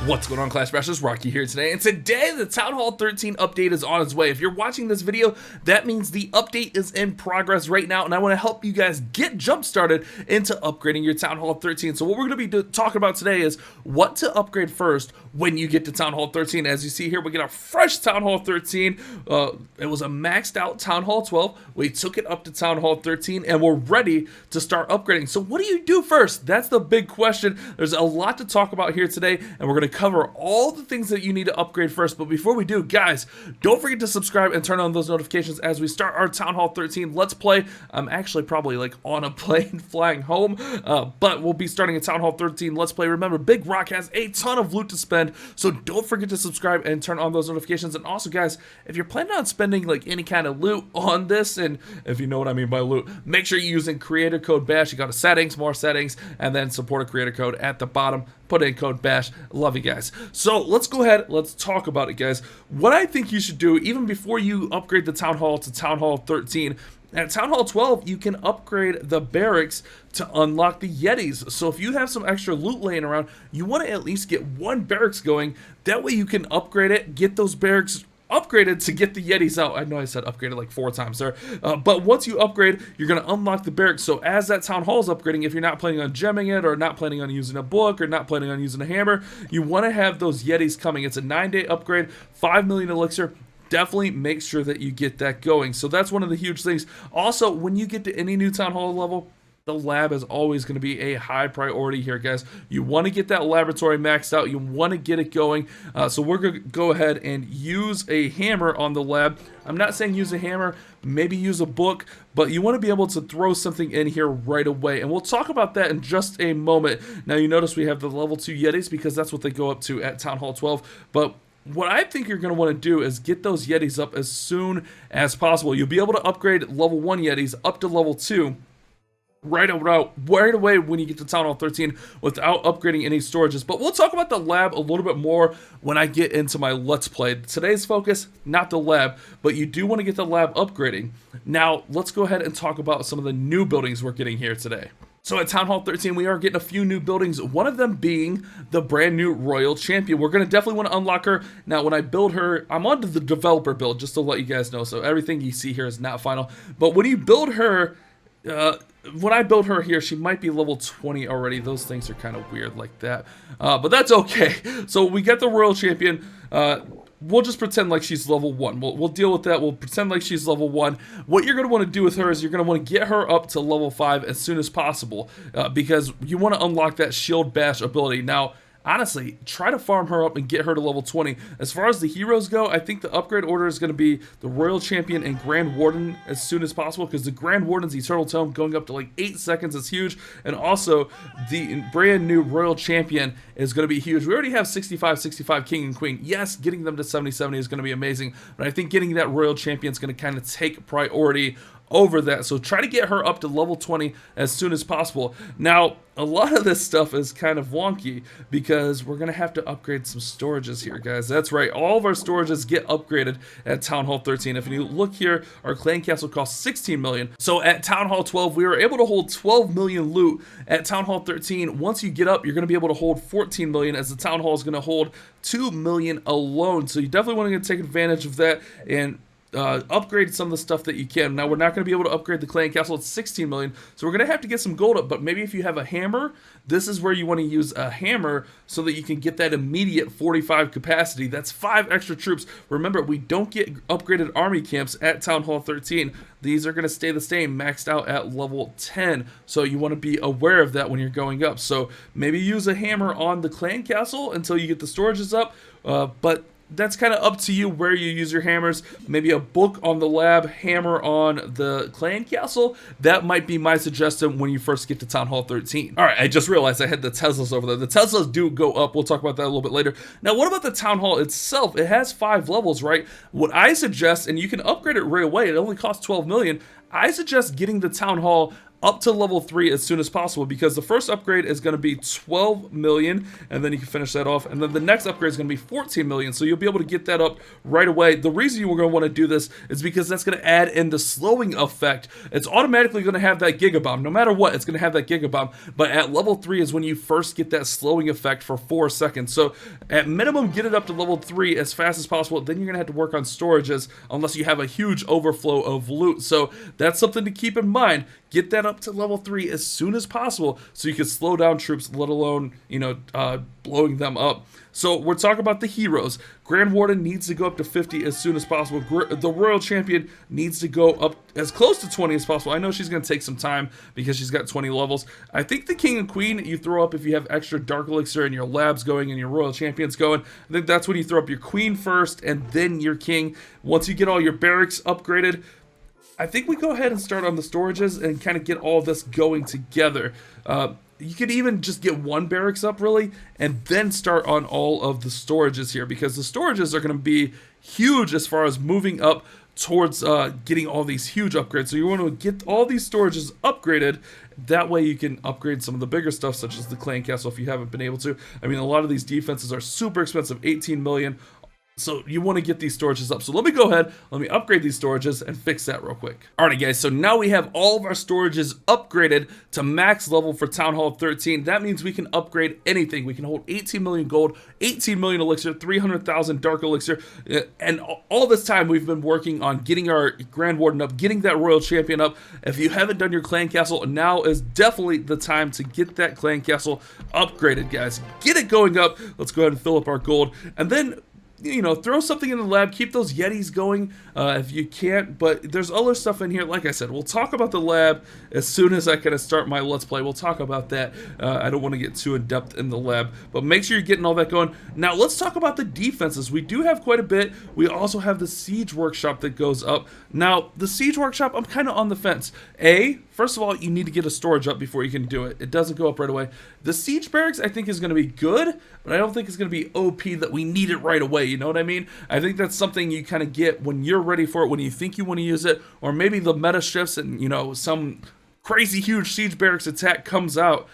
What's going on, Clash Bashers? Rocky here today, and today the Town Hall 13 update is on its way. If you're watching this video, that means the update is in progress right now, and I want to help you guys get jump started into upgrading your Town Hall 13. So what we're going to be talking about today is what to upgrade first when you get to Town Hall 13. As you see here, we get a fresh Town Hall 13. It was a maxed out Town Hall 12. We took it up to Town Hall 13, and we're ready to start upgrading. So what do you do first? That's the big question. There's a lot to talk about here today, and we're going to cover all the things that you need to upgrade first. But before we do, guys, don't forget to subscribe and turn on those notifications as we start our Town Hall 13 Let's Play. I'm actually probably like on a plane flying home, but we'll be starting a Town Hall 13 Let's Play. Remember, Big Rock has a ton of loot to spend, so don't forget to subscribe and turn on those notifications. And also, guys, if you're planning on spending like any kind of loot on this, and if you know what I mean by loot, make sure you're using creator code BASH. You go to settings, more settings, and then support a creator code at the bottom. Put in code BASH. Love you guys. So let's go ahead, let's talk about it, guys. What I think you should do, even before you upgrade the Town Hall to Town Hall 13, at Town Hall 12, you can upgrade the barracks to unlock the Yetis. So if you have some extra loot laying around, you want to at least get one barracks going. That way you can upgrade it, get those barracks upgraded to get the Yetis out. I know I said upgraded like 4 times there, but once you upgrade, you're going to unlock the barracks. So as that Town Hall is upgrading, if you're not planning on gemming it, or not planning on using a book, or not planning on using a hammer, you want to have those Yetis coming. It's a 9-day upgrade, 5 million elixir. Definitely make sure that you get that going. So that's one of the huge things. Also, when you get to any new Town Hall level, the lab is always going to be a high priority here, guys. You want to get that laboratory maxed out. You want to get it going. So we're going to go ahead and use a hammer on the lab. I'm not saying use a hammer, maybe use a book, but you want to be able to throw something in here right away. And we'll talk about that in just a moment. Now, you notice we have the level 2 Yetis because that's what they go up to at Town Hall 12. But what I think you're going to want to do is get those Yetis up as soon as possible. You'll be able to upgrade level 1 Yetis up to level 2 right away when you get to Town Hall 13 without upgrading any storages. But we'll talk about the lab a little bit more when I get into my Let's Play. Today's focus, not the lab, but you do want to get the lab upgrading. Now, let's go ahead and talk about some of the new buildings we're getting here today. So at Town Hall 13, we are getting a few new buildings, one of them being the brand new Royal Champion. We're going to definitely want to unlock her. Now, when I build her, I'm on the developer build, just to let you guys know, so everything you see here is not final. But when you build her, when I build her here, she might be level 20 already. Those things are kind of weird like that, but that's okay. So we get the Royal Champion. We'll just pretend like she's level 1. We'll deal with that. We'll pretend like she's level 1. What you're going to want to do with her is you're going to want to get her up to level 5 as soon as possible, because you want to unlock that shield bash ability. Now, honestly, try to farm her up and get her to level 20. As far as the heroes go, I think the upgrade order is going to be the Royal Champion and Grand Warden as soon as possible, because the Grand Warden's Eternal Tome going up to like 8 seconds is huge, and also the brand new Royal Champion is going to be huge. We already have 65 King and Queen. Yes, getting them to 70 is going to be amazing, but I think getting that Royal Champion is going to kind of take priority over that. So try to get her up to level 20 as soon as possible. Now, a lot of this stuff is kind of wonky because we're going to have to upgrade some storages here, guys. That's right. All of our storages get upgraded at Town Hall 13. If you look here, our clan castle costs 16 million. So at Town Hall 12, we were able to hold 12 million loot. At Town Hall 13, once you get up, you're going to be able to hold 14 million, as the Town Hall is going to hold 2 million alone. So you definitely want to take advantage of that and upgrade some of the stuff that you can. Now, we're not going to be able to upgrade the clan castle at 16 million, so we're going to have to get some gold up. But maybe if you have a hammer, this is where you want to use a hammer so that you can get that immediate 45 capacity. That's 5 extra troops. Remember, we don't get upgraded army camps at Town Hall 13. These are going to stay the same, maxed out at level 10. So you want to be aware of that when you're going up. So maybe use a hammer on the clan castle until you get the storages up. But that's kind of up to you where you use your hammers. Maybe a book on the lab, hammer on the clan castle. That might be my suggestion when you first get to Town Hall 13. All right, I just realized I had the Teslas over there. The Teslas do go up. We'll talk about that a little bit later. Now, what about the Town Hall itself? It has 5 levels, right? What I suggest, and you can upgrade it right away, it only costs 12 million. I suggest getting the Town Hall up to level 3 as soon as possible, because the first upgrade is going to be 12 million, and then you can finish that off, and then the next upgrade is going to be 14 million, so you'll be able to get that up right away. The reason you are going to want to do this is because that's going to add in the slowing effect. It's automatically going to have that Gigabomb. No matter what, it's going to have that Gigabomb, but at level 3 is when you first get that slowing effect for 4 seconds. So at minimum, get it up to level 3 as fast as possible. Then you're going to have to work on storages unless you have a huge overflow of loot. So that's something to keep in mind. Get that up to level 3 as soon as possible so you can slow down troops, let alone, blowing them up. So we're talking about the heroes. Grand Warden needs to go up to 50 as soon as possible. The Royal Champion needs to go up as close to 20 as possible. I know she's going to take some time because she's got 20 levels. I think the King and Queen you throw up if you have extra Dark Elixir and your labs going and your Royal Champions going. I think that's when you throw up your Queen first and then your King. Once you get all your barracks upgraded, I think we go ahead and start on the storages and kind of get all this going together. You could even just get one barracks up, really, and then start on all of the storages here, because the storages are going to be huge as far as moving up towards getting all these huge upgrades. So you want to get all these storages upgraded. That way you can upgrade some of the bigger stuff, such as the Clan Castle, if you haven't been able to. I mean, a lot of these defenses are super expensive, 18 million. So you want to get these storages up. So let me go ahead, let me upgrade these storages and fix that real quick. Alrighty guys, so now we have all of our storages upgraded to max level for Town Hall 13. That means we can upgrade anything. We can hold 18 million gold, 18 million elixir, 300,000 dark elixir, and all this time we've been working on getting our Grand Warden up, getting that Royal Champion up. If you haven't done your Clan Castle, now is definitely the time to get that Clan Castle upgraded, guys. Get it going up. Let's go ahead and fill up our gold, and then throw something in the lab, keep those Yetis going if you can't, but there's other stuff in here. Like I said, we'll talk about the lab as soon as I kind of start my Let's Play. We'll talk about that. I don't want to get too in depth in the lab, but make sure you're getting all that going. Now let's talk about the defenses. We do have quite a bit. We also have the Siege Workshop that goes up. Now, the Siege Workshop, I'm kind of on the fence. First of all, you need to get a storage up before you can do it. It doesn't go up right away. The Siege Barracks, I think, is going to be good, but I don't think it's going to be OP that we need it right away, you know what I mean? I think that's something you kind of get when you're ready for it, when you think you want to use it, or maybe the meta shifts and, some crazy huge Siege Barracks attack comes out.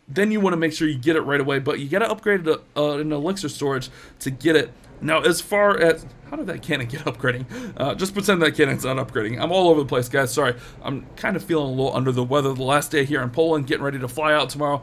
Then you want to make sure you get it right away, but you got to upgrade an elixir storage to get it. Now, as far as... How did that cannon get upgrading? Just pretend that cannon's not upgrading. I'm all over the place, guys. Sorry. I'm kind of feeling a little under the weather the last day here in Poland, getting ready to fly out tomorrow.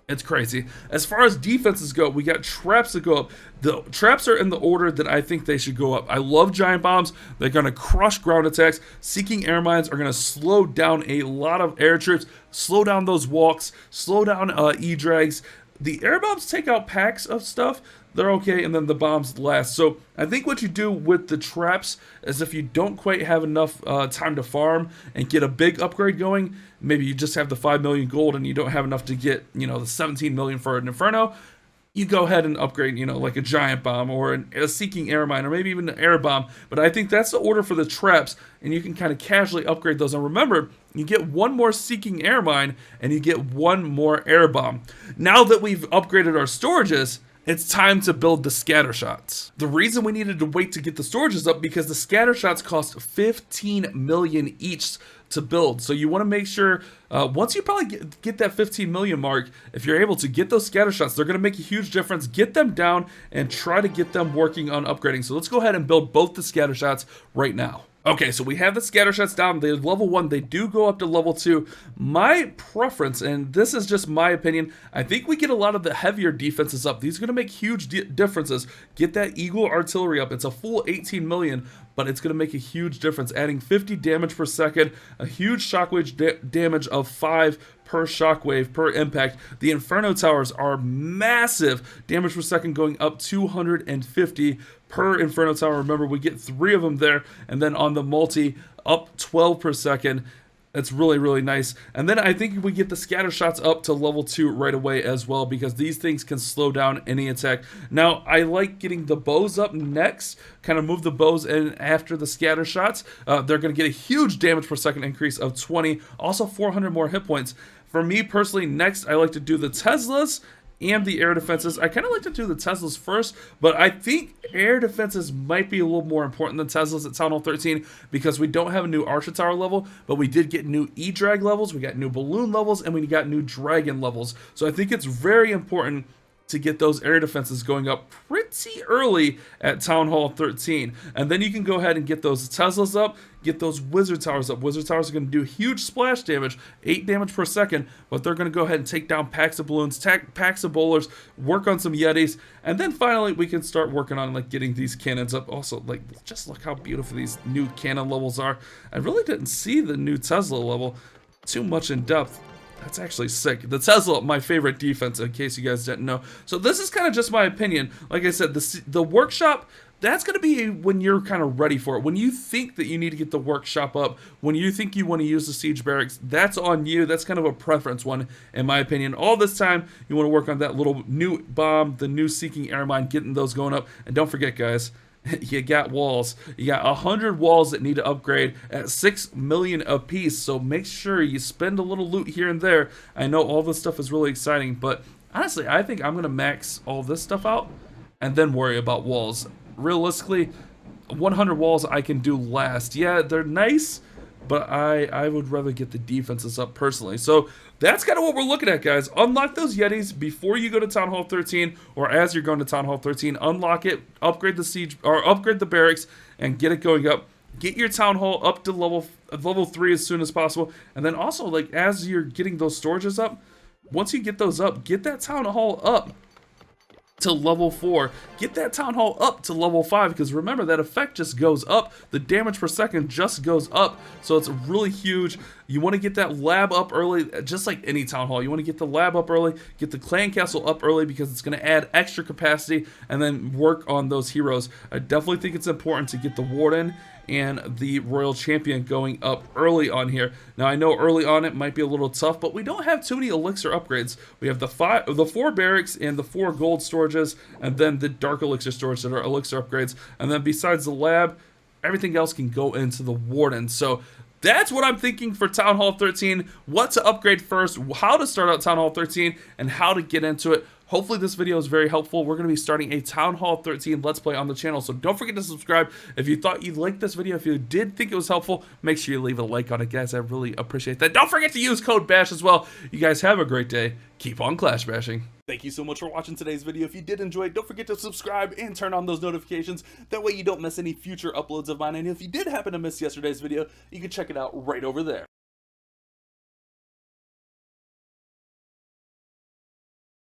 It's crazy. As far as defenses go, we got traps that go up. The traps are in the order that I think they should go up. I love giant bombs. They're going to crush ground attacks. Seeking air mines are going to slow down a lot of air troops, slow down those walks, slow down E-drags. The air bombs take out packs of stuff. They're okay, and then the bombs last. So I think what you do with the traps is if you don't quite have enough time to farm and get a big upgrade going, maybe you just have the 5 million gold and you don't have enough to get, the 17 million for an Inferno, you go ahead and upgrade, like a giant bomb or a seeking air mine or maybe even an air bomb. But I think that's the order for the traps, and you can kind of casually upgrade those. And remember, you get one more seeking air mine and you get one more air bomb. Now that we've upgraded our storages, it's time to build the scatter shots. The reason we needed to wait to get the storages up because the scatter shots cost 15 million each to build. So you want to make sure once you probably get that 15 million mark, if you're able to get those scatter shots, they're going to make a huge difference. Get them down and try to get them working on upgrading. So let's go ahead and build both the scatter shots right now. Okay, so we have the scatter shots down. They're level 1. They do go up to level 2. My preference, and this is just my opinion, I think we get a lot of the heavier defenses up. These are going to make huge differences. Get that Eagle artillery up. It's a full 18 million, but it's going to make a huge difference. Adding 50 damage per second, a huge shockwave damage of 5 per shockwave, per impact. The Inferno towers are massive. Damage per second going up 250 per Inferno tower. Remember, we get 3 of them there, and then on the multi, up 12 per second. That's really, really nice. And then I think we get the scatter shots up to level 2 right away as well, because these things can slow down any attack. Now, I like getting the bows up next, kind of move the bows in after the scatter shots. They're going to get a huge damage per second increase of 20, also 400 more hit points. For me personally, next I like to do the Teslas and the air defenses. I kind of like to do the Teslas first, but I think air defenses might be a little more important than Teslas at Town Hall 13 because we don't have a new Archer Tower level, but we did get new E-Drag levels, we got new Balloon levels, and we got new Dragon levels. So I think it's very important to get those air defenses going up pretty early at Town Hall 13. And then you can go ahead and get those Teslas up, get those Wizard Towers up. Wizard Towers are going to do huge splash damage, 8 damage per second, but they're going to go ahead and take down packs of balloons, packs of bowlers, work on some Yetis, and then finally we can start working on like getting these cannons up. Also, like, just look how beautiful these new cannon levels are. I really didn't see the new Tesla level too much in depth. That's actually sick. The Tesla, my favorite defense, in case you guys didn't know. So this is kind of just my opinion. Like I said, the workshop, that's going to be when you're kind of ready for it. When you think that you need to get the workshop up, when you think you want to use the siege barracks, that's on you. That's kind of a preference one, in my opinion. All this time, you want to work on that little new bomb, the new Seeking Air Mine, getting those going up. And don't forget, guys, you got walls. You got 100 walls that need to upgrade at 6 million apiece. So make sure you spend a little loot here and there. I know all this stuff is really exciting, but honestly, I think I'm going to max all this stuff out and then worry about walls. Realistically, 100 walls I can do last. Yeah, they're nice, but I would rather get the defenses up personally. So that's kind of what we're looking at, guys. Unlock those Yetis before you go to Town Hall 13, or as you're going to Town Hall 13. Unlock it, upgrade the siege, or upgrade the barracks, and get it going up. Get your Town Hall up to level 3 as soon as possible. And then also, like, as you're getting those storages up, once you get those up, get that Town Hall up to level 4. Get that Town Hall up to level 5, because remember, that effect just goes up. The damage per second just goes up, so it's really huge. You want to get that lab up early, just like any Town Hall. You want to get the lab up early, get the Clan Castle up early, because it's going to add extra capacity, and then work on those heroes. I definitely think it's important to get the Warden and the Royal Champion going up early on here. Now, I know early on it might be a little tough, but we don't have too many elixir upgrades. We have the 4 barracks and the 4 gold storages, and then the dark elixir storage that are elixir upgrades. And then besides the lab, everything else can go into the Warden. So that's what I'm thinking for Town Hall 13, what to upgrade first, how to start out Town Hall 13, and how to get into it. Hopefully this video is very helpful. We're going to be starting a Town Hall 13 Let's Play on the channel, so don't forget to subscribe. If you thought you liked this video, if you did think it was helpful, make sure you leave a like on it, guys. I really appreciate that. Don't forget to use code BASH as well. You guys have a great day. Keep on Clash Bashing. Thank you so much for watching today's video. If you did enjoy it, don't forget to subscribe and turn on those notifications. That way you don't miss any future uploads of mine. And if you did happen to miss yesterday's video, you can check it out right over there.